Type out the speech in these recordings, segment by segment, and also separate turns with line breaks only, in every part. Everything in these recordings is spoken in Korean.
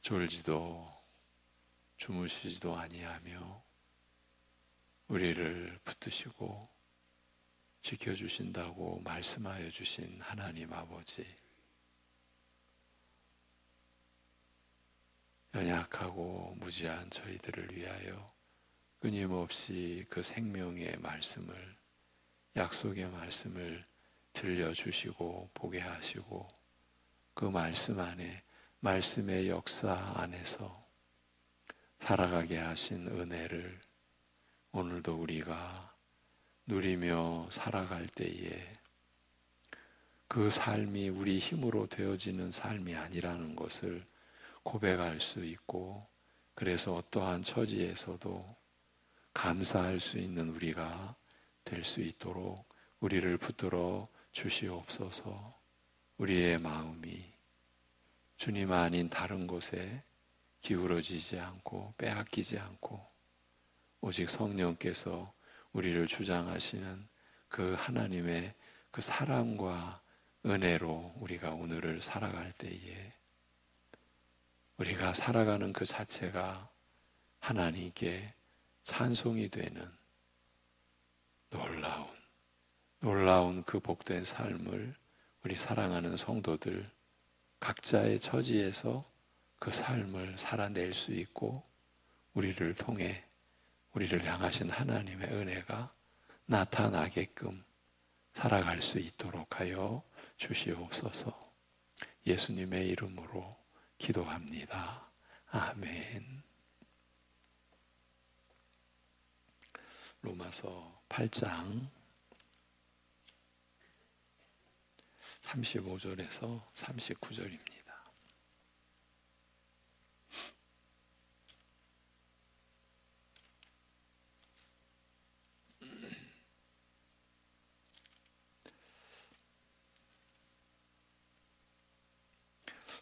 졸지도 주무시지도 아니하며 우리를 붙드시고 지켜주신다고 말씀하여 주신 하나님 아버지, 연약하고 무지한 저희들을 위하여 끊임없이 그 생명의 말씀을, 약속의 말씀을 들려주시고 보게 하시고, 그 말씀 안에, 말씀의 역사 안에서 살아가게 하신 은혜를 오늘도 우리가 누리며 살아갈 때에 그 삶이 우리 힘으로 되어지는 삶이 아니라는 것을 고백할 수 있고, 그래서 어떠한 처지에서도 감사할 수 있는 우리가 될 수 있도록 우리를 붙들어 주시옵소서. 우리의 마음이 주님 아닌 다른 곳에 기울어지지 않고 빼앗기지 않고 오직 성령께서 우리를 주장하시는 그 하나님의 그 사랑과 은혜로 우리가 오늘을 살아갈 때에 우리가 살아가는 그 자체가 하나님께 찬송이 되는 놀라운 그 복된 삶을 우리 사랑하는 성도들 각자의 처지에서 그 삶을 살아낼 수 있고, 우리를 통해 우리를 향하신 하나님의 은혜가 나타나게끔 살아갈 수 있도록 하여 주시옵소서. 예수님의 이름으로 기도합니다. 아멘. 로마서 8장 35절에서 39절입니다.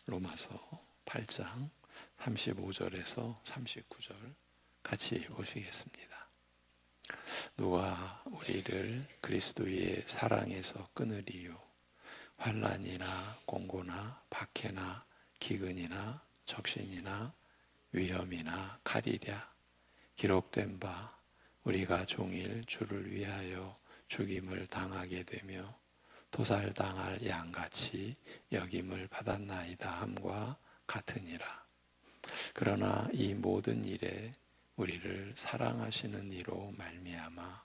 로마서 8장 35절에서 39절 같이 보시겠습니다. 누가 우리를 그리스도의 사랑에서 끊으리요? 환난이나 공고나 박해나 기근이나 적신이나 위험이나 칼이랴. 기록된 바 우리가 종일 주를 위하여 죽임을 당하게 되며 도살당할 양같이 여김을 받았나이다 함과 같으니라. 그러나 이 모든 일에 우리를 사랑하시는 이로 말미암아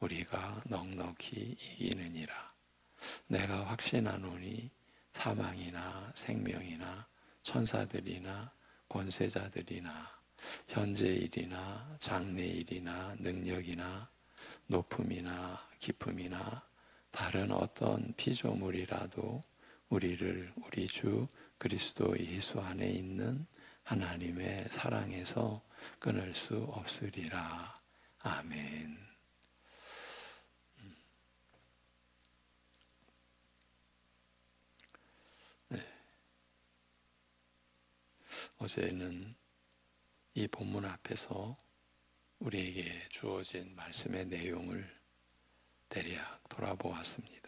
우리가 넉넉히 이기느니라. 내가 확신하노니 사망이나 생명이나 천사들이나 권세자들이나 현재일이나 장래일이나 능력이나 높음이나 깊음이나 다른 어떤 피조물이라도 우리를 우리 주 그리스도 예수 안에 있는 하나님의 사랑에서 끊을 수 없으리라. 아멘. 네. 어제는 이 본문 앞에서 우리에게 주어진 말씀의 내용을 대략 돌아보았습니다.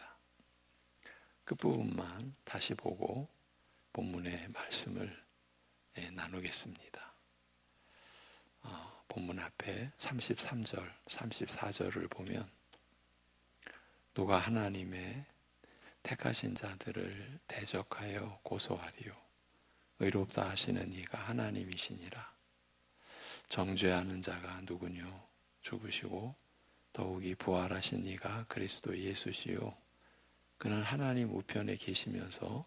그 부분만 다시 보고 본문의 말씀을 나누겠습니다. 본문 앞에 33절, 34절을 보면 누가 하나님의 택하신 자들을 대적하여 고소하리요? 의롭다 하시는 이가 하나님이시니라. 정죄하는 자가 누구뇨? 죽으시고 더욱이 부활하신 이가 그리스도 예수시요. 그는 하나님 우편에 계시면서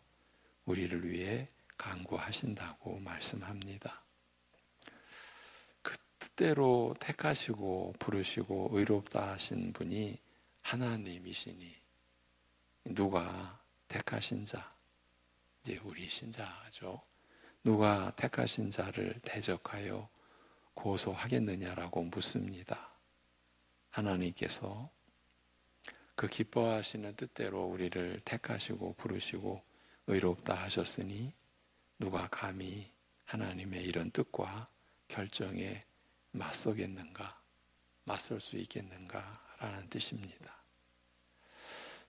우리를 위해 간구하신다고 말씀합니다. 그 뜻대로 택하시고 부르시고 의롭다 하신 분이 하나님이시니 누가 택하신 자, 이제 우리 신자죠. 누가 택하신 자를 대적하여 고소하겠느냐라고 묻습니다. 하나님께서 그 기뻐하시는 뜻대로 우리를 택하시고 부르시고 의롭다 하셨으니 누가 감히 하나님의 이런 뜻과 결정에 맞서겠는가, 맞설 수 있겠는가 라는 뜻입니다.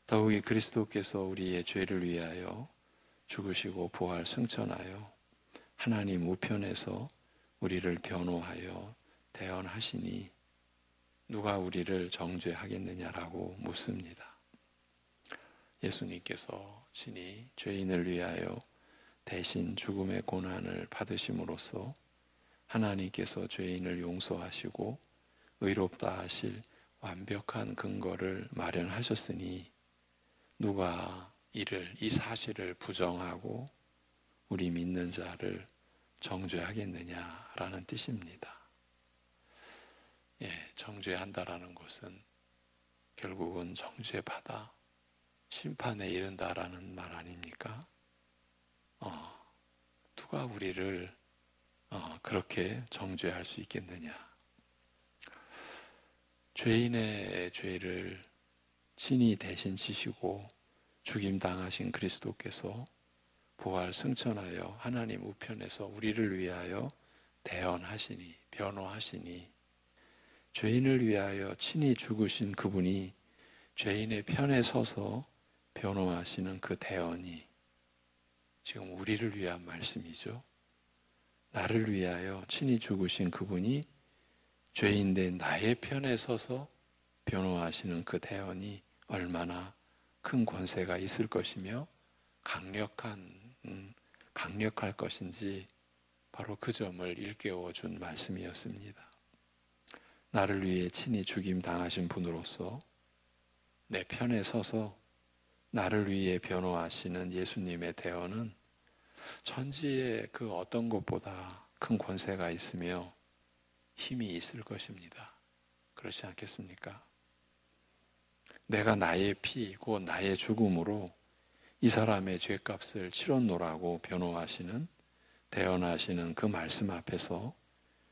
더욱이 그리스도께서 우리의 죄를 위하여 죽으시고 부활 승천하여 하나님 우편에서 우리를 변호하여 대언하시니 누가 우리를 정죄하겠느냐라고 묻습니다. 예수님께서 친히 죄인을 위하여 대신 죽음의 고난을 받으심으로써 하나님께서 죄인을 용서하시고 의롭다 하실 완벽한 근거를 마련하셨으니 누가 이 사실을 부정하고 우리 믿는 자를 정죄하겠느냐라는 뜻입니다. 정죄한다라는 것은 결국은 정죄받아 심판에 이른다라는 말 아닙니까? 누가 우리를 그렇게 정죄할 수 있겠느냐? 죄인의 죄를 친히 대신 지시고 죽임당하신 그리스도께서 부활 승천하여 하나님 우편에서 우리를 위하여 대언하시니, 변호하시니, 죄인을 위하여 친히 죽으신 그분이 죄인의 편에 서서 변호하시는 그 대언이 지금 우리를 위한 말씀이죠. 나를 위하여 친히 죽으신 그분이 죄인된 나의 편에 서서 변호하시는 그 대언이 얼마나 큰 권세가 있을 것이며 강력할 것인지 바로 그 점을 일깨워 준 말씀이었습니다. 나를 위해 친히 죽임 당하신 분으로서 내 편에 서서 나를 위해 변호하시는 예수님의 대언은 천지의 그 어떤 것보다 큰 권세가 있으며 힘이 있을 것입니다. 그렇지 않겠습니까? 내가 나의 피, 곧 나의 죽음으로 이 사람의 죄값을 치렀노라고 대언하시는 그 말씀 앞에서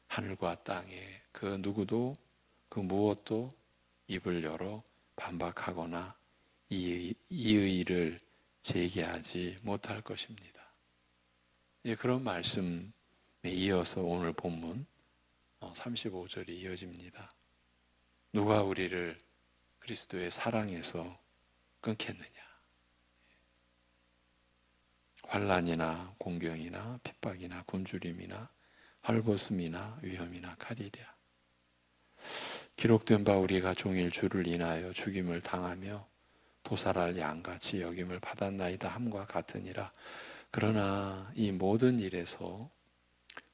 하늘과 땅에 그 누구도 그 무엇도 입을 열어 반박하거나 이의를 제기하지 못할 것입니다. 그런 말씀에 이어서 오늘 본문 35절이 이어집니다. 누가 우리를 그리스도의 사랑에서 끊겠느냐? 환난이나 공경이나 핍박이나 굶주림이나 헐벗음이나 위험이나 칼이랴. 기록된 바 우리가 종일 주를 인하여 죽임을 당하며 도살할 양같이 여김을 받았나이다 함과 같으니라. 그러나 이 모든 일에서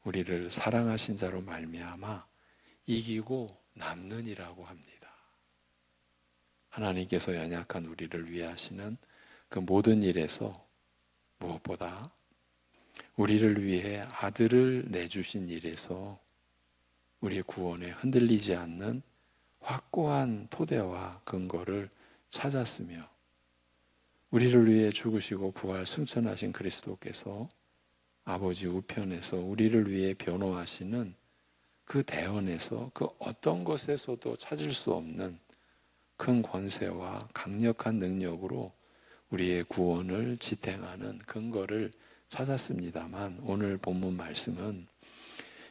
우리를 사랑하신 자로 말미암아 이기고 남는이라고 합니다. 하나님께서 연약한 우리를 위하시는 그 모든 일에서 무엇보다 우리를 위해 아들을 내주신 일에서 우리의 구원에 흔들리지 않는 확고한 토대와 근거를 찾았으며 우리를 위해 죽으시고 부활 승천하신 그리스도께서 아버지 우편에서 우리를 위해 변호하시는 그 대언에서 그 어떤 것에서도 찾을 수 없는 큰 권세와 강력한 능력으로 우리의 구원을 지탱하는 근거를 찾았습니다만 오늘 본문 말씀은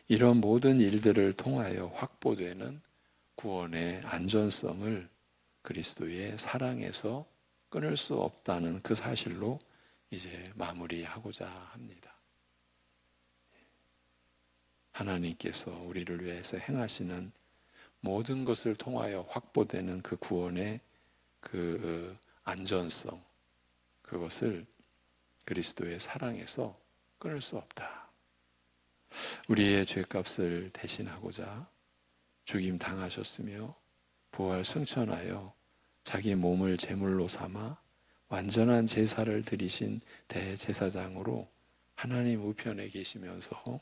이런 모든 일들을 통하여 확보되는 구원의 안전성을 그리스도의 사랑에서 끊을 수 없다는 그 사실로 이제 마무리하고자 합니다. 하나님께서 우리를 위해서 행하시는 모든 것을 통하여 확보되는 그 구원의 그 안전성, 그것을 그리스도의 사랑에서 끊을 수 없다. 우리의 죄값을 대신하고자 죽임 당하셨으며 부활 승천하여 자기 몸을 제물로 삼아 완전한 제사를 드리신 대제사장으로 하나님 우편에 계시면서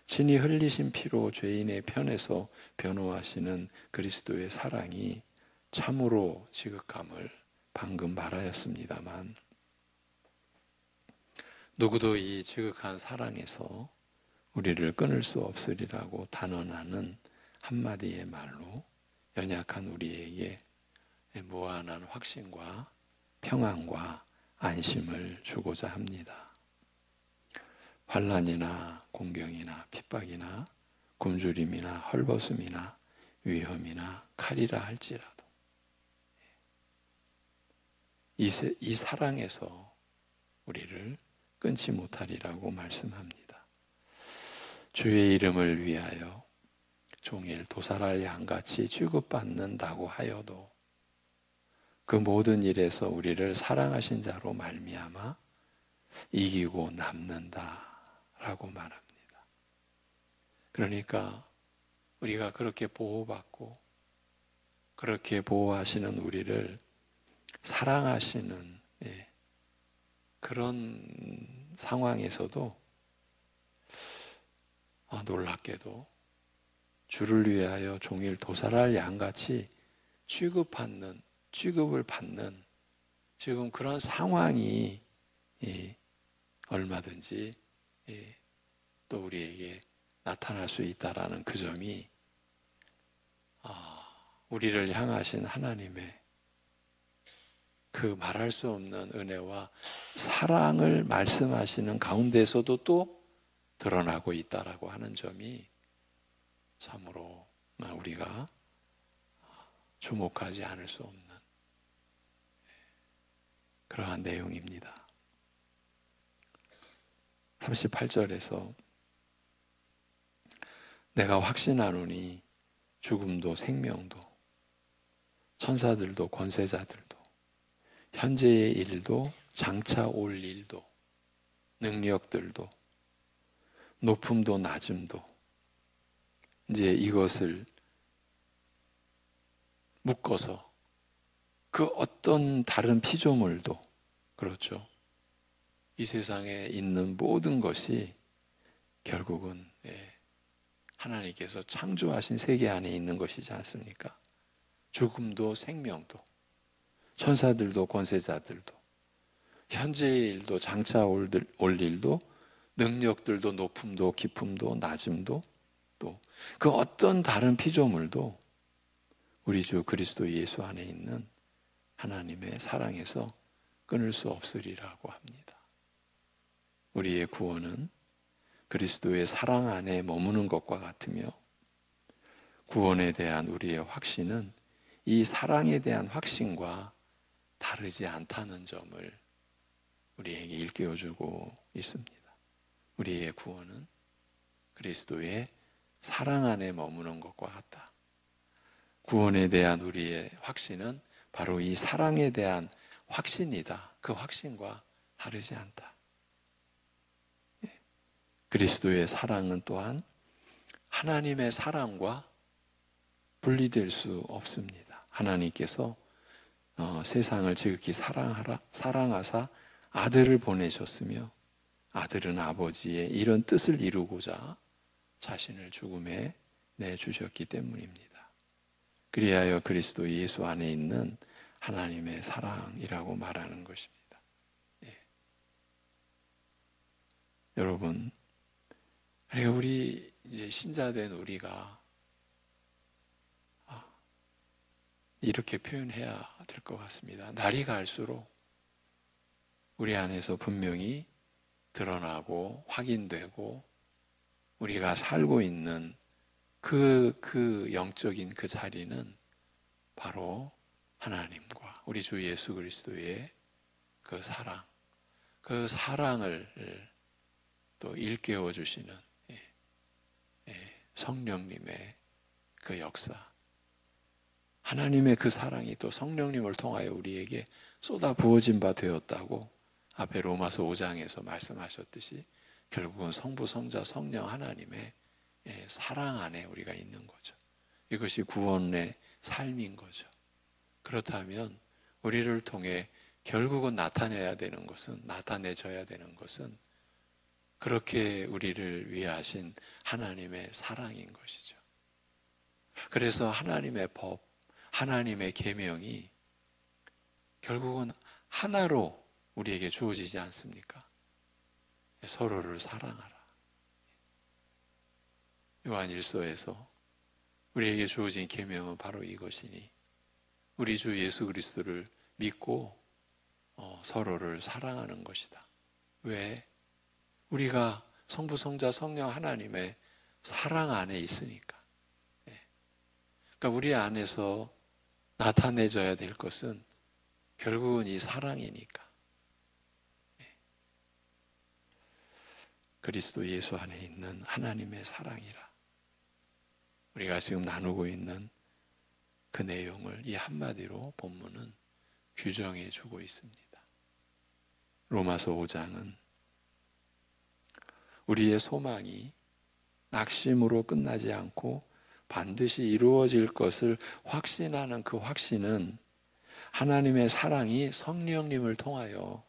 친히 흘리신 피로 죄인의 편에서 변호하시는 그리스도의 사랑이 참으로 지극함을 방금 말하였습니다만 누구도 이 지극한 사랑에서 우리를 끊을 수 없으리라고 단언하는 한마디의 말로 연약한 우리에게 무한한 확신과 평안과 안심을 주고자 합니다. 환난이나 공경이나 핍박이나 굶주림이나 헐벗음이나 위험이나 칼이라 할지라도 이 사랑에서 우리를 끊지 못하리라고 말씀합니다. 주의 이름을 위하여 종일 도살할 양같이 취급받는다고 하여도 그 모든 일에서 우리를 사랑하신 자로 말미암아 이기고 남는다라고 말합니다. 그러니까 우리가 그렇게 보호받고 그렇게 보호하시는 우리를 사랑하시는 그런 상황에서도 놀랍게도 주를 위하여 종일 도살할 양같이 취급을 받는 지금 그런 상황이 얼마든지 또 우리에게 나타날 수 있다라는 그 점이 우리를 향하신 하나님의 그 말할 수 없는 은혜와 사랑을 말씀하시는 가운데서도 또 드러나고 있다라고 하는 점이 참으로 우리가 주목하지 않을 수 없는 그러한 내용입니다. 38절에서 내가 확신하노니 죽음도 생명도 천사들도 권세자들도 현재의 일도 장차 올 일도 능력들도 높음도 낮음도 이제 이것을 묶어서 그 어떤 다른 피조물도 그렇죠. 이 세상에 있는 모든 것이 결국은 하나님께서 창조하신 세계 안에 있는 것이지 않습니까? 죽음도 생명도 천사들도 권세자들도 현재의 일도 장차 올 일도 능력들도 높음도 깊음도 낮음도 또 그 어떤 다른 피조물도 우리 주 그리스도 예수 안에 있는 하나님의 사랑에서 끊을 수 없으리라고 합니다. 우리의 구원은 그리스도의 사랑 안에 머무는 것과 같으며 구원에 대한 우리의 확신은 이 사랑에 대한 확신과 다르지 않다는 점을 우리에게 일깨워주고 있습니다. 우리의 구원은 그리스도의 사랑 안에 머무는 것과 같다. 구원에 대한 우리의 확신은 바로 이 사랑에 대한 확신이다. 그 확신과 다르지 않다. 그리스도의 사랑은 또한 하나님의 사랑과 분리될 수 없습니다. 하나님께서 세상을 지극히 사랑하사 아들을 보내셨으며 아들은 아버지의 이런 뜻을 이루고자 자신을 죽음에 내주셨기 때문입니다. 그리하여 그리스도 예수 안에 있는 하나님의 사랑이라고 말하는 것입니다. 여러분, 우리 이제 신자된 우리가 이렇게 표현해야 될 것 같습니다. 날이 갈수록 우리 안에서 분명히 드러나고 확인되고 우리가 살고 있는 그 영적인 그 자리는 바로 하나님과 우리 주 예수 그리스도의 그 사랑을 또 일깨워 주시는 성령님의 그 역사, 하나님의 그 사랑이 또 성령님을 통하여 우리에게 쏟아 부어진 바 되었다고 앞에 로마서 5장에서 말씀하셨듯이 결국은 성부, 성자, 성령 하나님의 사랑 안에 우리가 있는 거죠. 이것이 구원의 삶인 거죠. 그렇다면 우리를 통해 결국은 나타내져야 되는 것은 그렇게 우리를 위하신 하나님의 사랑인 것이죠. 그래서 하나님의 법, 하나님의 계명이 결국은 하나로 우리에게 주어지지 않습니까? 서로를 사랑하라. 요한일서에서 우리에게 주어진 계명은 바로 이것이니 우리 주 예수 그리스도를 믿고 서로를 사랑하는 것이다. 왜? 우리가 성부, 성자, 성령 하나님의 사랑 안에 있으니까. 그러니까 우리 안에서 나타내져야 될 것은 결국은 이 사랑이니까. 그리스도 예수 안에 있는 하나님의 사랑이라. 우리가 지금 나누고 있는 그 내용을 이 한마디로 본문은 규정해 주고 있습니다. 로마서 5장은 우리의 소망이 낙심으로 끝나지 않고 반드시 이루어질 것을 확신하는 그 확신은 하나님의 사랑이 성령님을 통하여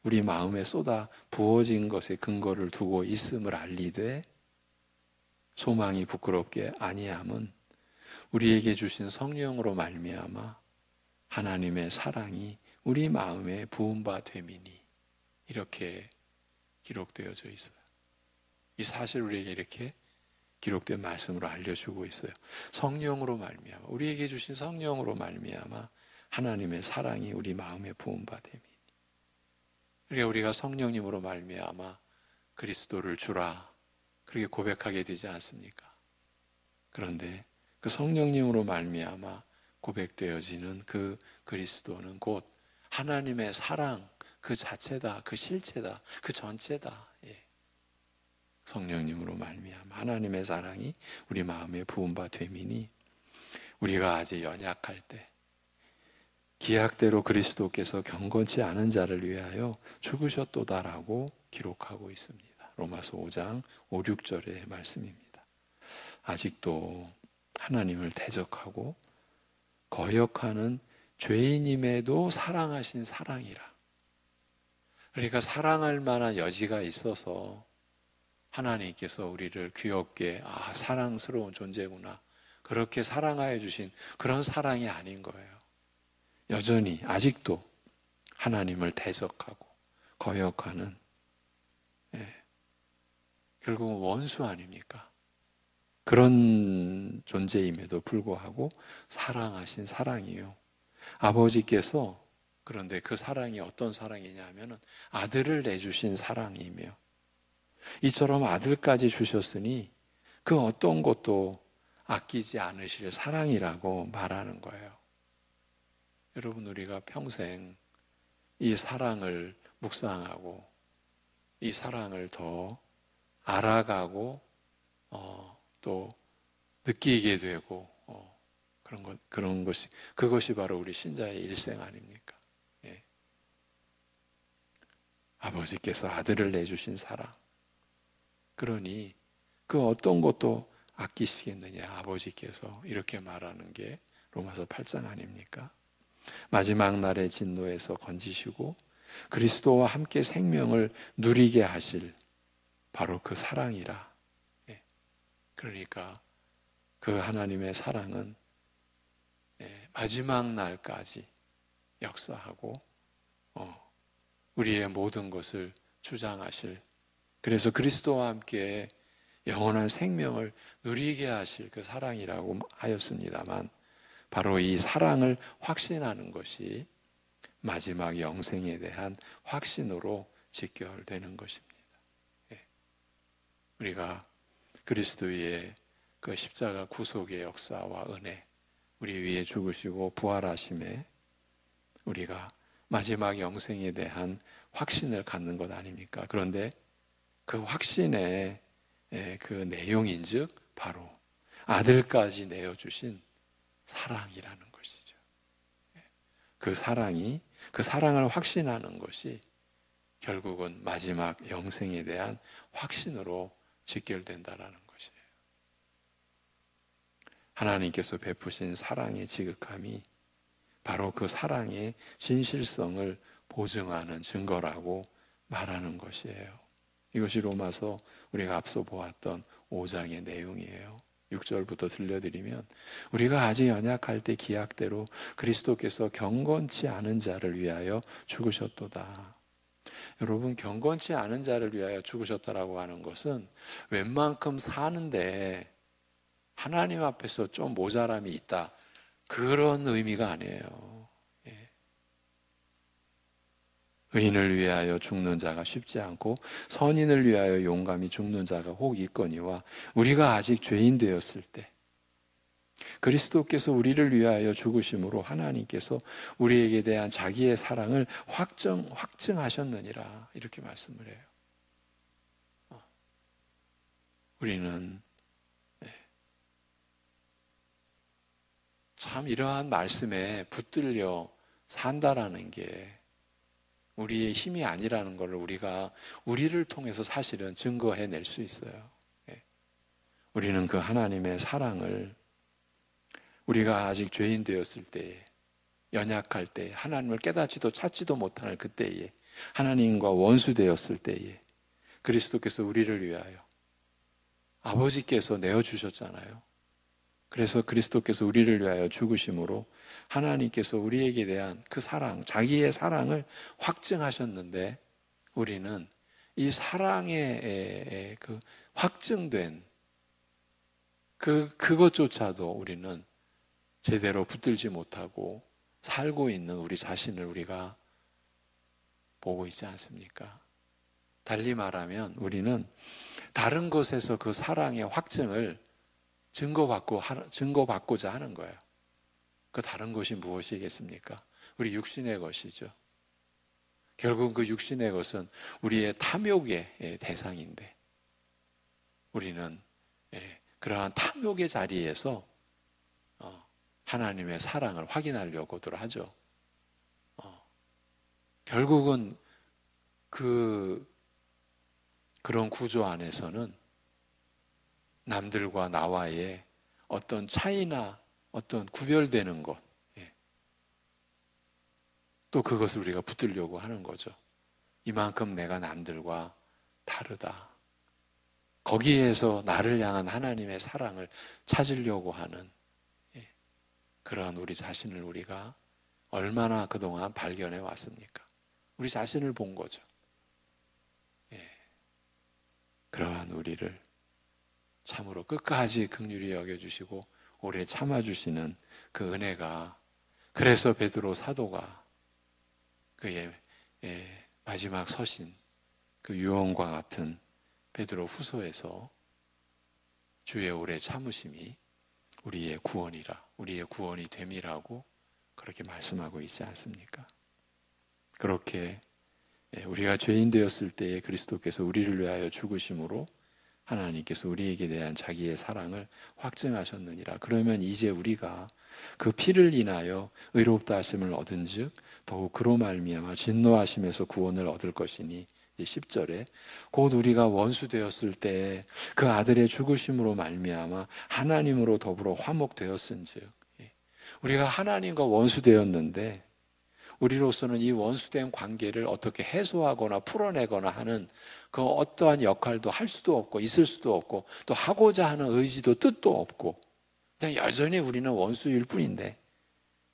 우리 마음에 쏟아 부어진 것에 근거를 두고 있음을 알리되, 소망이 부끄럽게 아니함은 우리에게 주신 성령으로 말미암아 하나님의 사랑이 우리 마음에 부은 바 됨이니, 이렇게 기록되어져 있어요. 이 사실 우리에게 이렇게 기록된 말씀으로 알려주고 있어요. 성령으로 말미암아, 우리에게 주신 성령으로 말미암아 하나님의 사랑이 우리 마음에 부은 바 됨이니. 그러니까 우리가 성령님으로 말미암아 그리스도를 주라, 그렇게 고백하게 되지 않습니까? 그런데 그 성령님으로 말미암아 고백되어지는 그 그리스도는 곧 하나님의 사랑 그 자체다, 그 실체다, 그 전체다. 예. 성령님으로 말미암아 하나님의 사랑이 우리 마음에 부은 바 됨이니, 우리가 아직 연약할 때 기약대로 그리스도께서 경건치 않은 자를 위하여 죽으셨도다라고 기록하고 있습니다. 로마서 5장 5, 6절의 말씀입니다. 아직도 하나님을 대적하고 거역하는 죄인임에도 사랑하신 사랑이라. 그러니까 사랑할 만한 여지가 있어서 하나님께서 우리를 귀엽게, 사랑스러운 존재구나, 그렇게 사랑하여 주신 그런 사랑이 아닌 거예요. 여전히 아직도 하나님을 대적하고 거역하는, 결국은 원수 아닙니까? 그런 존재임에도 불구하고 사랑하신 사랑이요. 아버지께서, 그런데 그 사랑이 어떤 사랑이냐 하면 아들을 내주신 사랑이며, 이처럼 아들까지 주셨으니 그 어떤 것도 아끼지 않으실 사랑이라고 말하는 거예요. 여러분, 우리가 평생 이 사랑을 묵상하고 이 사랑을 더 알아가고 또 느끼게 되고 그런 것이, 그것이 바로 우리 신자의 일생 아닙니까? 예. 아버지께서 아들을 내주신 사랑, 그러니 그 어떤 것도 아끼시겠느냐, 아버지께서, 이렇게 말하는 게 로마서 8장 아닙니까? 마지막 날의 진노에서 건지시고 그리스도와 함께 생명을 누리게 하실 바로 그 사랑이라. 그러니까 그 하나님의 사랑은 마지막 날까지 역사하고 우리의 모든 것을 주장하실, 그래서 그리스도와 함께 영원한 생명을 누리게 하실 그 사랑이라고 하였습니다만, 바로 이 사랑을 확신하는 것이 마지막 영생에 대한 확신으로 직결되는 것입니다. 우리가 그리스도의 그 십자가 구속의 역사와 은혜, 우리 위에 죽으시고 부활하심에 우리가 마지막 영생에 대한 확신을 갖는 것 아닙니까? 그런데 그 확신의 그 내용인즉 바로 아들까지 내어주신 사랑이라는 것이죠. 그 사랑이, 그 사랑을 확신하는 것이 결국은 마지막 영생에 대한 확신으로 직결된다라는 것이에요. 하나님께서 베푸신 사랑의 지극함이 바로 그 사랑의 진실성을 보증하는 증거라고 말하는 것이에요. 이것이 로마서 우리가 앞서 보았던 5장의 내용이에요. 6절부터 들려드리면, 우리가 아직 연약할 때 기약대로 그리스도께서 경건치 않은 자를 위하여 죽으셨도다. 여러분, 경건치 않은 자를 위하여 죽으셨다라고 하는 것은 웬만큼 사는데 하나님 앞에서 좀 모자람이 있다, 그런 의미가 아니에요. 의인을 위하여 죽는 자가 쉽지 않고 선인을 위하여 용감히 죽는 자가 혹 있거니와, 우리가 아직 죄인 되었을 때 그리스도께서 우리를 위하여 죽으심으로 하나님께서 우리에게 대한 자기의 사랑을 확증하셨느니라, 이렇게 말씀을 해요. 우리는 참 이러한 말씀에 붙들려 산다라는 게 우리의 힘이 아니라는 것을 우리가 우리를 통해서 사실은 증거해낼 수 있어요. 우리는 그 하나님의 사랑을 우리가 아직 죄인 되었을 때에, 연약할 때, 하나님을 깨닫지도 찾지도 못하는 그때에, 하나님과 원수 되었을 때에 그리스도께서 우리를 위하여 아버지께서 내어주셨잖아요. 그래서 그리스도께서 우리를 위하여 죽으심으로 하나님께서 우리에게 대한 그 사랑, 자기의 사랑을 확증하셨는데, 우리는 이 사랑의 그 확증된 그것조차도 우리는 제대로 붙들지 못하고 살고 있는 우리 자신을 우리가 보고 있지 않습니까? 달리 말하면 우리는 다른 것에서 그 사랑의 확증을 증거받고자 하는 거예요. 그 다른 것이 무엇이겠습니까? 우리 육신의 것이죠. 결국 그 육신의 것은 우리의 탐욕의 대상인데, 우리는 그러한 탐욕의 자리에서 하나님의 사랑을 확인하려고들 하죠. 결국은 그런 구조 안에서는 남들과 나와의 어떤 차이나 어떤 구별되는 것, 또 그것을 우리가 붙들려고 하는 거죠. 이만큼 내가 남들과 다르다. 거기에서 나를 향한 하나님의 사랑을 찾으려고 하는 그러한 우리 자신을 우리가 얼마나 그동안 발견해 왔습니까? 우리 자신을 본 거죠. 그러한 우리를 참으로 끝까지 긍휼히 여겨주시고 오래 참아주시는 그 은혜가, 그래서 베드로 사도가 그의 마지막 서신 그 유언과 같은 베드로 후서에서 주의 오래 참으심이 우리의 구원이라, 우리의 구원이 됨이라고 그렇게 말씀하고 있지 않습니까? 그렇게 우리가 죄인 되었을 때에 그리스도께서 우리를 위하여 죽으심으로 하나님께서 우리에게 대한 자기의 사랑을 확증하셨느니라. 그러면 이제 우리가 그 피를 인하여 의롭다 하심을 얻은즉 더욱 그로 말미암아 진노하심에서 구원을 얻을 것이니, 10절에 곧 우리가 원수 되었을 때 그 아들의 죽으심으로 말미암아 하나님으로 더불어 화목되었은즉, 우리가 하나님과 원수 되었는데 우리로서는 이 원수된 관계를 어떻게 해소하거나 풀어내거나 하는 그 어떠한 역할도 할 수도 없고 있을 수도 없고 또 하고자 하는 의지도 뜻도 없고 그냥 여전히 우리는 원수일 뿐인데,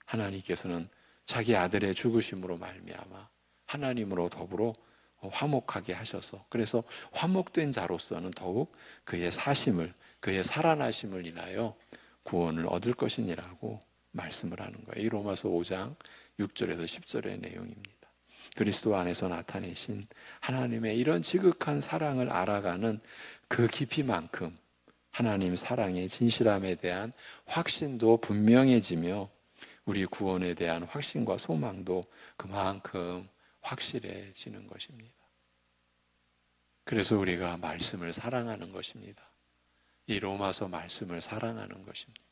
하나님께서는 자기 아들의 죽으심으로 말미암아 하나님으로 더불어 화목하게 하셔서, 그래서 화목된 자로서는 더욱 그의 사심을, 그의 살아나심을 인하여 구원을 얻을 것이니라고 말씀을 하는 거예요. 이 로마서 5장 6절에서 10절의 내용입니다. 그리스도 안에서 나타내신 하나님의 이런 지극한 사랑을 알아가는 그 깊이만큼 하나님 사랑의 진실함에 대한 확신도 분명해지며 우리 구원에 대한 확신과 소망도 그만큼 확실해지는 것입니다. 그래서 우리가 말씀을 사랑하는 것입니다. 이 로마서 말씀을 사랑하는 것입니다.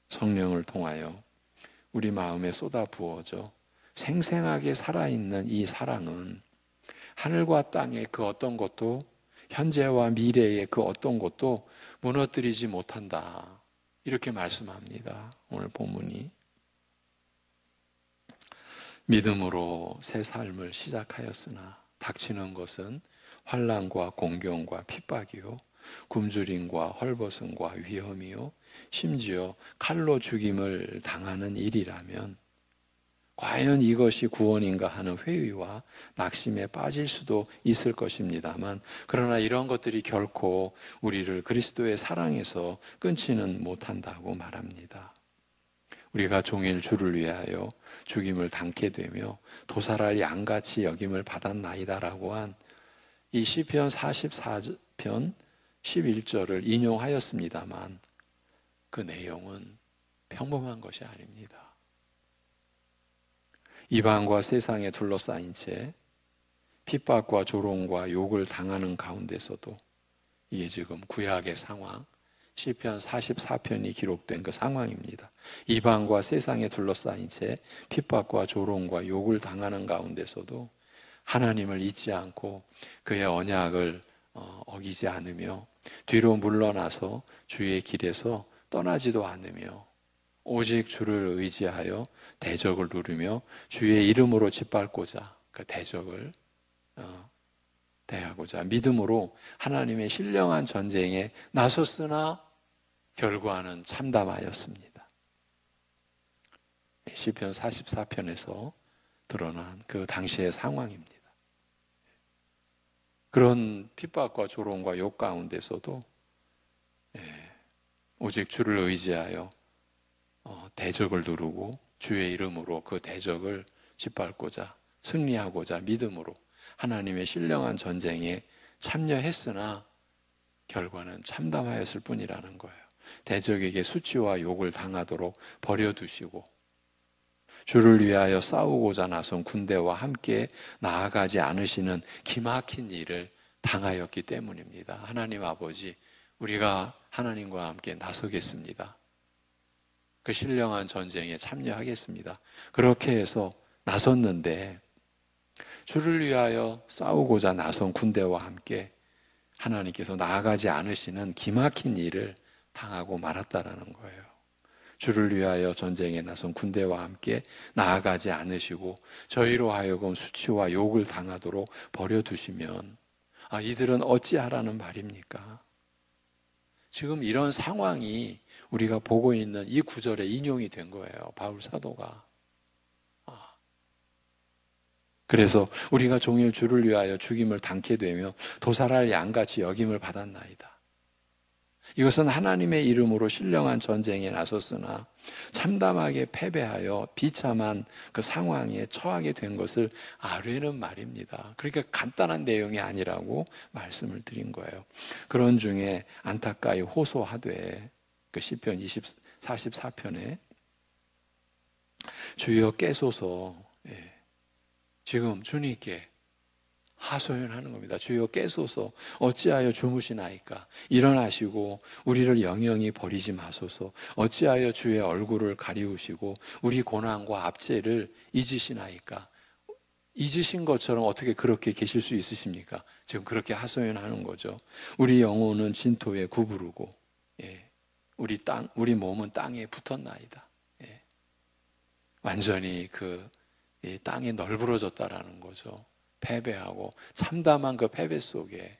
성령을 통하여 우리 마음에 쏟아 부어져 생생하게 살아있는 이 사랑은 하늘과 땅의 그 어떤 것도, 현재와 미래의 그 어떤 것도 무너뜨리지 못한다. 이렇게 말씀합니다. 오늘 본문이. 믿음으로 새 삶을 시작하였으나 닥치는 것은 환난과 공경과 핍박이요 굶주림과 헐벗음과 위험이요 심지어 칼로 죽임을 당하는 일이라면 과연 이것이 구원인가 하는 회의와 낙심에 빠질 수도 있을 것입니다만, 그러나 이런 것들이 결코 우리를 그리스도의 사랑에서 끊지는 못한다고 말합니다. 우리가 종일 주를 위하여 죽임을 당게 되며 도살할 양같이 여김을 받았나이다라고 한 이 시편 44편 11절을 인용하였습니다만 그 내용은 평범한 것이 아닙니다. 이방과 세상에 둘러싸인 채 핍박과 조롱과 욕을 당하는 가운데서도 이게 지금 구약의 상황, 시편 44편이 기록된 그 상황입니다. 이방과 세상에 둘러싸인 채 핍박과 조롱과 욕을 당하는 가운데서도 하나님을 잊지 않고 그의 언약을 어기지 않으며 뒤로 물러나서 주의 길에서 떠나지도 않으며 오직 주를 의지하여 대적을 누르며 주의 이름으로 짓밟고자 그 대적을 대하고자 믿음으로 하나님의 신령한 전쟁에 나섰으나 결과는 참담하였습니다. 시편 44편에서 드러난 그 당시의 상황입니다. 그런 핍박과 조롱과 욕 가운데서도 오직 주를 의지하여 대적을 누르고 주의 이름으로 그 대적을 짓밟고자 승리하고자 믿음으로 하나님의 신령한 전쟁에 참여했으나 결과는 참담하였을 뿐이라는 거예요. 대적에게 수치와 욕을 당하도록 버려두시고 주를 위하여 싸우고자 나선 군대와 함께 나아가지 않으시는 기막힌 일을 당하였기 때문입니다. 하나님 아버지, 우리가 하나님과 함께 나서겠습니다. 그 신령한 전쟁에 참여하겠습니다. 그렇게 해서 나섰는데 주를 위하여 싸우고자 나선 군대와 함께 하나님께서 나아가지 않으시는 기막힌 일을 당하고 말았다라는 거예요. 주를 위하여 전쟁에 나선 군대와 함께 나아가지 않으시고 저희로 하여금 수치와 욕을 당하도록 버려두시면 이들은 어찌하라는 말입니까? 지금 이런 상황이 우리가 보고 있는 이 구절에 인용이 된 거예요. 바울 사도가. 그래서 우리가 종일 주를 위하여 죽임을 당케 되며 도살할 양같이 여김을 받았나이다. 이것은 하나님의 이름으로 신령한 전쟁에 나섰으나 참담하게 패배하여 비참한 그 상황에 처하게 된 것을 아뢰는 말입니다. 그러니까 간단한 내용이 아니라고 말씀을 드린 거예요. 그런 중에 안타까이 호소하되 그 시편 44편에 주여 깨소서, 지금 주님께 하소연하는 겁니다. 주여 깨소서, 어찌하여 주무시나이까? 일어나시고 우리를 영영히 버리지 마소서. 어찌하여 주의 얼굴을 가리우시고 우리 고난과 압제를 잊으시나이까? 잊으신 것처럼 어떻게 그렇게 계실 수 있으십니까? 지금 그렇게 하소연하는 거죠. 우리 영혼은 진토에 구부르고 우리 몸은 땅에 붙었나이다. 완전히 이 땅에 널브러졌다라는 거죠. 패배하고 참담한 그 패배 속에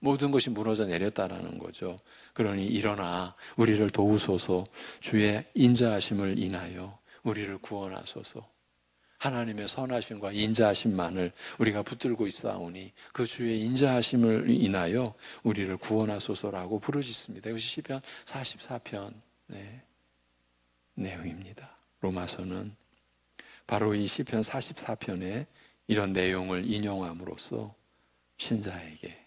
모든 것이 무너져 내렸다라는 거죠. 그러니 일어나 우리를 도우소서. 주의 인자하심을 인하여 우리를 구원하소서. 하나님의 선하심과 인자하심만을 우리가 붙들고 있사오니 그 주의 인자하심을 인하여 우리를 구원하소서라고 부르짖습니다. 이것이 시편 44편 내용입니다. 로마서는 바로 이 시편 44편에 이런 내용을 인용함으로써 신자에게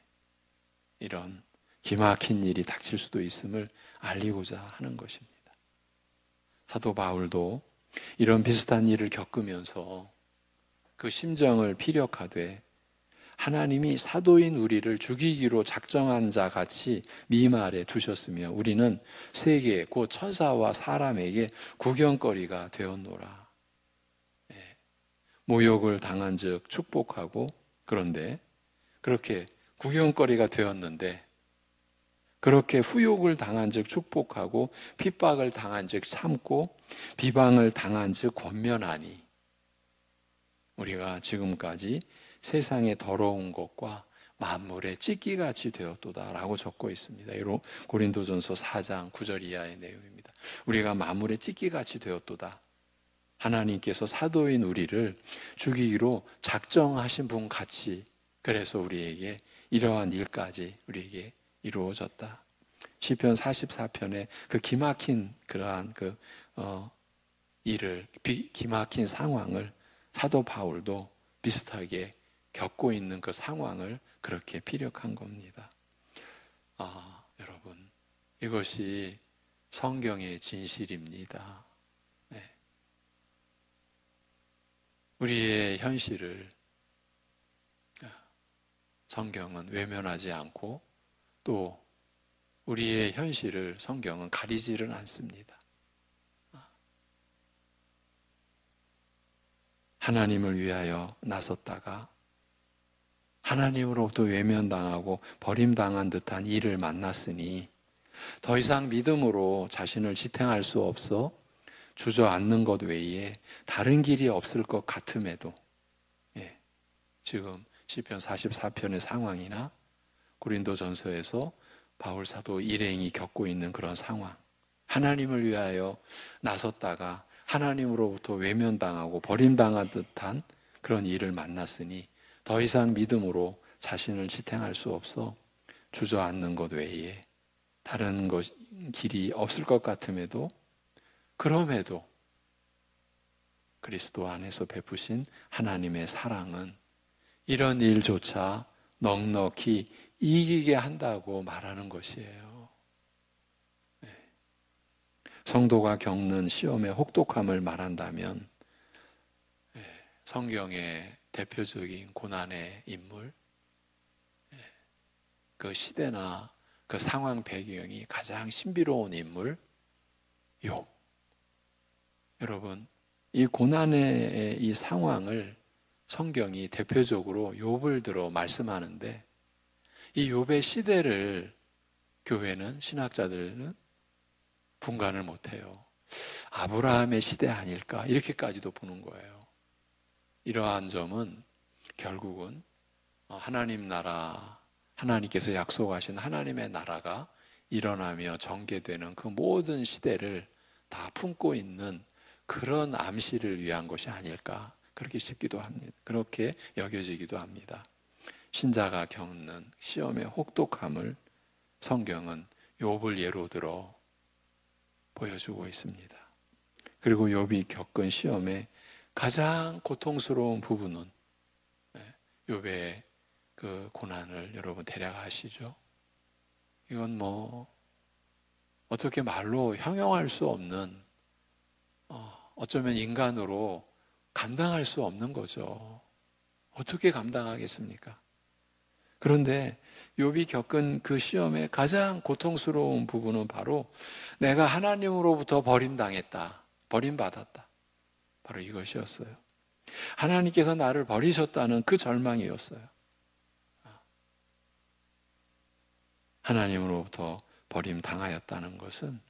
이런 기막힌 일이 닥칠 수도 있음을 알리고자 하는 것입니다. 사도 바울도 이런 비슷한 일을 겪으면서 그 심정을 피력하되 하나님이 사도인 우리를 죽이기로 작정한 자 같이 미마 아래 두셨으며 우리는 세계 곧 천사와 사람에게 구경거리가 되었노라. 모욕을 당한 즉 축복하고, 그런데 그렇게 구경거리가 되었는데 그렇게 후욕을 당한 즉 축복하고 핍박을 당한 즉 참고 비방을 당한 즉 권면하니 우리가 지금까지 세상의 더러운 것과 만물의 찢기같이 되었도다 라고 적고 있습니다. 이로 고린도전서 4장 9절 이하의 내용입니다. 우리가 만물의 찢기같이 되었도다. 하나님께서 사도인 우리를 죽이기로 작정하신 분 같이, 그래서 우리에게 이러한 일까지 우리에게 이루어졌다. 시편 44편에 그 기막힌 그러한 일을, 기막힌 상황을 사도 바울도 비슷하게 겪고 있는 그 상황을 그렇게 피력한 겁니다. 여러분, 이것이 성경의 진실입니다. 우리의 현실을 성경은 외면하지 않고 또 우리의 현실을 성경은 가리지를 않습니다. 하나님을 위하여 나섰다가 하나님으로부터 외면당하고 버림당한 듯한 일을 만났으니 더 이상 믿음으로 자신을 지탱할 수 없어 주저앉는 것 외에 다른 길이 없을 것 같음에도 지금 시편 44편의 상황이나 고린도전서에서 바울 사도 일행이 겪고 있는 그런 상황, 하나님을 위하여 나섰다가 하나님으로부터 외면당하고 버림당한 듯한 그런 일을 만났으니 더 이상 믿음으로 자신을 지탱할 수 없어 주저앉는 것 외에 다른 길이 없을 것 같음에도 그럼에도 그리스도 안에서 베푸신 하나님의 사랑은 이런 일조차 넉넉히 이기게 한다고 말하는 것이에요. 성도가 겪는 시험의 혹독함을 말한다면 성경의 대표적인 고난의 인물, 그 시대나 그 상황 배경이 가장 신비로운 인물, 욥. 여러분, 이 고난의 이 상황을 성경이 대표적으로 욥을 들어 말씀하는데 이 욥의 시대를 교회는, 신학자들은 분간을 못해요. 아브라함의 시대 아닐까 이렇게까지도 보는 거예요. 이러한 점은 결국은 하나님 나라, 하나님께서 약속하신 하나님의 나라가 일어나며 전개되는 그 모든 시대를 다 품고 있는 그런 암시를 위한 것이 아닐까 그렇게 싶기도 합니다. 그렇게 여겨지기도 합니다. 신자가 겪는 시험의 혹독함을 성경은 욥을 예로 들어 보여주고 있습니다. 그리고 욥이 겪은 시험의 가장 고통스러운 부분은 욥의 그 고난을 여러분 대략 아시죠? 이건 어떻게 말로 형용할 수 없는 어쩌면 인간으로 감당할 수 없는 거죠. 어떻게 감당하겠습니까? 그런데 욥이 겪은 그 시험의 가장 고통스러운 부분은 바로 내가 하나님으로부터 버림당했다, 버림받았다. 바로 이것이었어요. 하나님께서 나를 버리셨다는 그 절망이었어요. 하나님으로부터 버림당하였다는 것은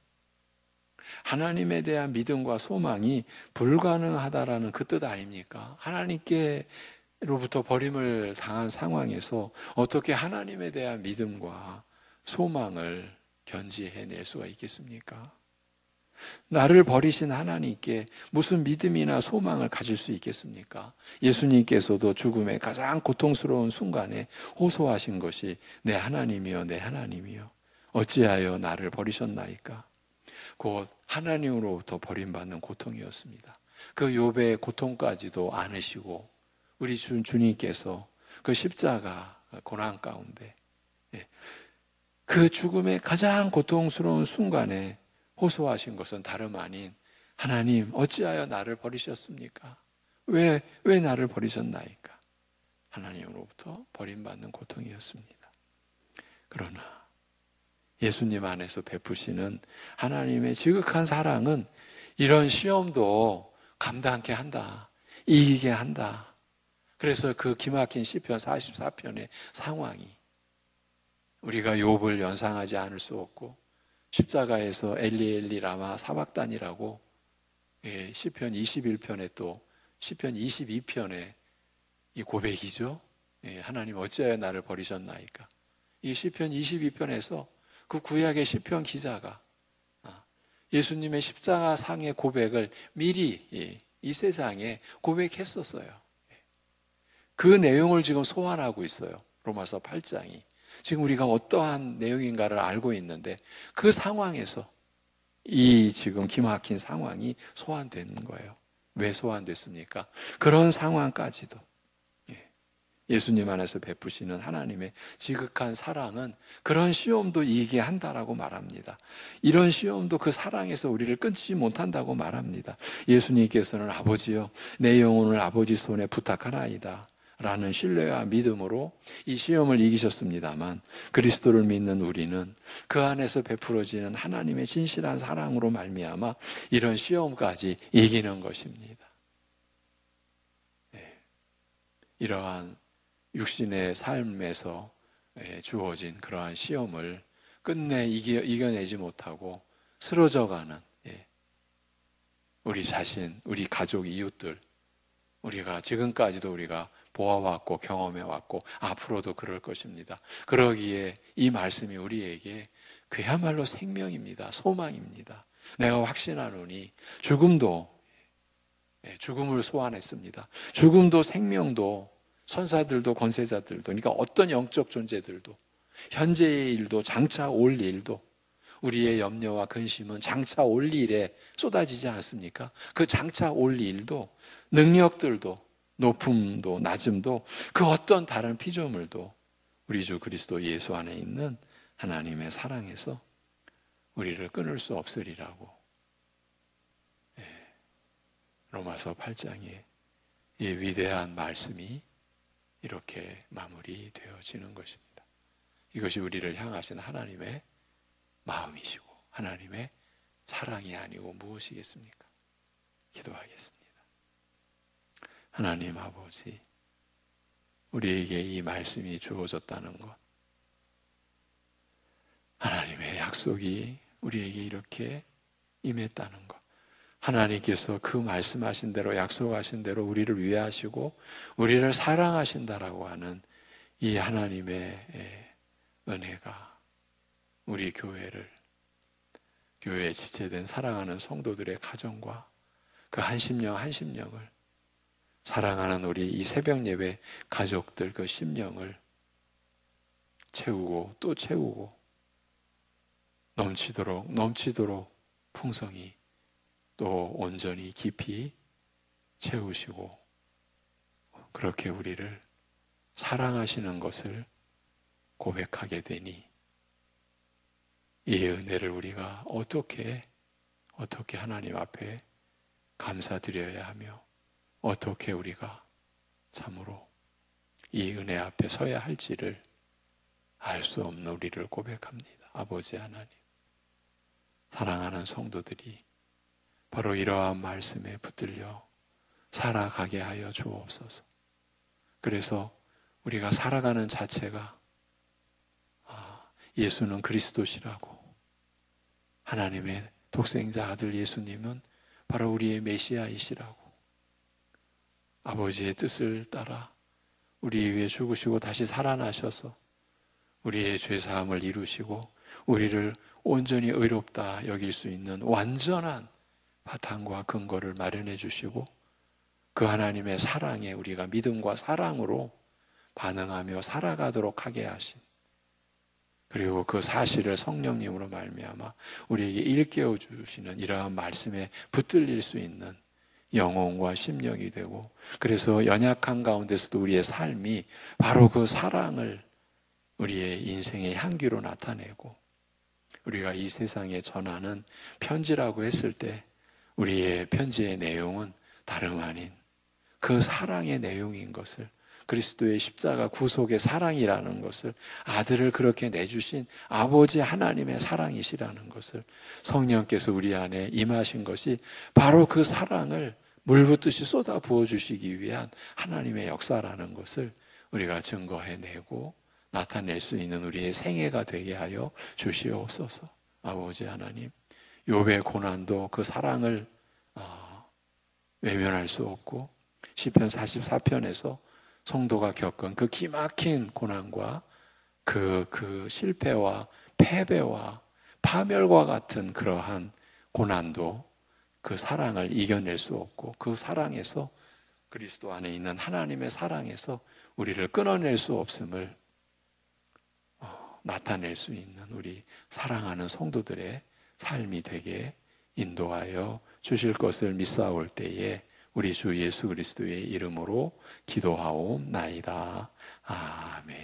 하나님에 대한 믿음과 소망이 불가능하다라는 그 뜻 아닙니까? 하나님께로부터 버림을 당한 상황에서 어떻게 하나님에 대한 믿음과 소망을 견지해낼 수가 있겠습니까? 나를 버리신 하나님께 무슨 믿음이나 소망을 가질 수 있겠습니까? 예수님께서도 죽음의 가장 고통스러운 순간에 호소하신 것이 내 하나님이여 내 하나님이여 어찌하여 나를 버리셨나이까? 곧 하나님으로부터 버림받는 고통이었습니다. 그 욥의 고통까지도 안으시고 우리 주님께서 그 십자가 고난 가운데 그 죽음의 가장 고통스러운 순간에 호소하신 것은 다름 아닌 하나님 어찌하여 나를 버리셨습니까? 왜 나를 버리셨나이까? 하나님으로부터 버림받는 고통이었습니다. 그러나 예수님 안에서 베푸시는 하나님의 지극한 사랑은 이런 시험도 감당케 한다, 이기게 한다. 그래서 그 기막힌 시편 44편의 상황이 우리가 욥을 연상하지 않을 수 없고 십자가에서 엘리 엘리 라마 사박단이라고 시편 21편에 또 시편 22편에 이 고백이죠. 하나님 어찌하여 나를 버리셨나이까? 이 시편 22편에서 그 구약의 시편 기자가 예수님의 십자가 상의 고백을 미리 이 세상에 고백했었어요. 그 내용을 지금 소환하고 있어요. 로마서 8장이. 지금 우리가 어떠한 내용인가를 알고 있는데 그 상황에서 이 지금 기막힌 상황이 소환되는 거예요. 왜 소환됐습니까? 그런 상황까지도 예수님 안에서 베푸시는 하나님의 지극한 사랑은 그런 시험도 이기게 한다라고 말합니다. 이런 시험도 그 사랑에서 우리를 끊지 못한다고 말합니다. 예수님께서는 아버지여 내 영혼을 아버지 손에 부탁하나이다 라는 신뢰와 믿음으로 이 시험을 이기셨습니다만, 그리스도를 믿는 우리는 그 안에서 베풀어지는 하나님의 진실한 사랑으로 말미암아 이런 시험까지 이기는 것입니다. 이러한 육신의 삶에서 주어진 그러한 시험을 끝내 이겨내지 못하고 쓰러져가는 우리 자신, 우리 가족, 이웃들, 우리가 지금까지도 우리가 보아왔고 경험해왔고 앞으로도 그럴 것입니다. 그러기에 이 말씀이 우리에게 그야말로 생명입니다. 소망입니다. 내가 확신하노니 죽음을 소환했습니다. 죽음도 생명도 천사들도 권세자들도, 그러니까 어떤 영적 존재들도, 현재의 일도 장차 올 일도, 우리의 염려와 근심은 장차 올 일에 쏟아지지 않습니까? 그 장차 올 일도, 능력들도, 높음도 낮음도, 그 어떤 다른 피조물도 우리 주 그리스도 예수 안에 있는 하나님의 사랑에서 우리를 끊을 수 없으리라고 로마서 8장에 이 위대한 말씀이 이렇게 마무리되어지는 것입니다. 이것이 우리를 향하신 하나님의 마음이시고 하나님의 사랑이 아니고 무엇이겠습니까? 기도하겠습니다. 하나님 아버지, 우리에게 이 말씀이 주어졌다는 것, 하나님의 약속이 우리에게 이렇게 임했다는 것, 하나님께서 그 말씀하신 대로, 약속하신 대로 우리를 위하시고 우리를 사랑하신다라고 하는 이 하나님의 은혜가 우리 교회를, 교회에 지체된 사랑하는 성도들의 가정과 그 한 심령 한 심령을, 사랑하는 우리 이 새벽 예배 가족들 그 심령을 채우고 또 채우고 넘치도록 풍성히 또 온전히 깊이 채우시고, 그렇게 우리를 사랑하시는 것을 고백하게 되니 이 은혜를 우리가 어떻게 하나님 앞에 감사드려야 하며 어떻게 우리가 참으로 이 은혜 앞에 서야 할지를 알 수 없는 우리를 고백합니다. 아버지 하나님, 사랑하는 성도들이 바로 이러한 말씀에 붙들려 살아가게 하여 주옵소서. 그래서 우리가 살아가는 자체가 예수는 그리스도시라고, 하나님의 독생자 아들 예수님은 바로 우리의 메시아이시라고, 아버지의 뜻을 따라 우리 위해 죽으시고 다시 살아나셔서 우리의 죄사함을 이루시고 우리를 온전히 의롭다 여길 수 있는 완전한 바탕과 근거를 마련해 주시고, 그 하나님의 사랑에 우리가 믿음과 사랑으로 반응하며 살아가도록 하게 하신, 그리고 그 사실을 성령님으로 말미암아 우리에게 일깨워 주시는 이러한 말씀에 붙들릴 수 있는 영혼과 심령이 되고, 그래서 연약한 가운데서도 우리의 삶이 바로 그 사랑을 우리의 인생의 향기로 나타내고, 우리가 이 세상에 전하는 편지라고 했을 때 우리의 편지의 내용은 다름 아닌 그 사랑의 내용인 것을, 그리스도의 십자가 구속의 사랑이라는 것을, 아들을 그렇게 내주신 아버지 하나님의 사랑이시라는 것을, 성령께서 우리 안에 임하신 것이 바로 그 사랑을 물붓듯이 쏟아 부어주시기 위한 하나님의 역사라는 것을 우리가 증거해내고 나타낼 수 있는 우리의 생애가 되게 하여 주시옵소서. 아버지 하나님, 욥의 고난도 그 사랑을 외면할 수 없고, 시편 44편에서 성도가 겪은 그 기막힌 고난과 그 실패와 패배와 파멸과 같은 그러한 고난도 그 사랑을 이겨낼 수 없고, 그 사랑에서, 그리스도 안에 있는 하나님의 사랑에서 우리를 끊어낼 수 없음을 나타낼 수 있는 우리 사랑하는 성도들의 삶이 되게 인도하여 주실 것을 믿사올 때에 우리 주 예수 그리스도의 이름으로 기도하옵나이다. 아멘.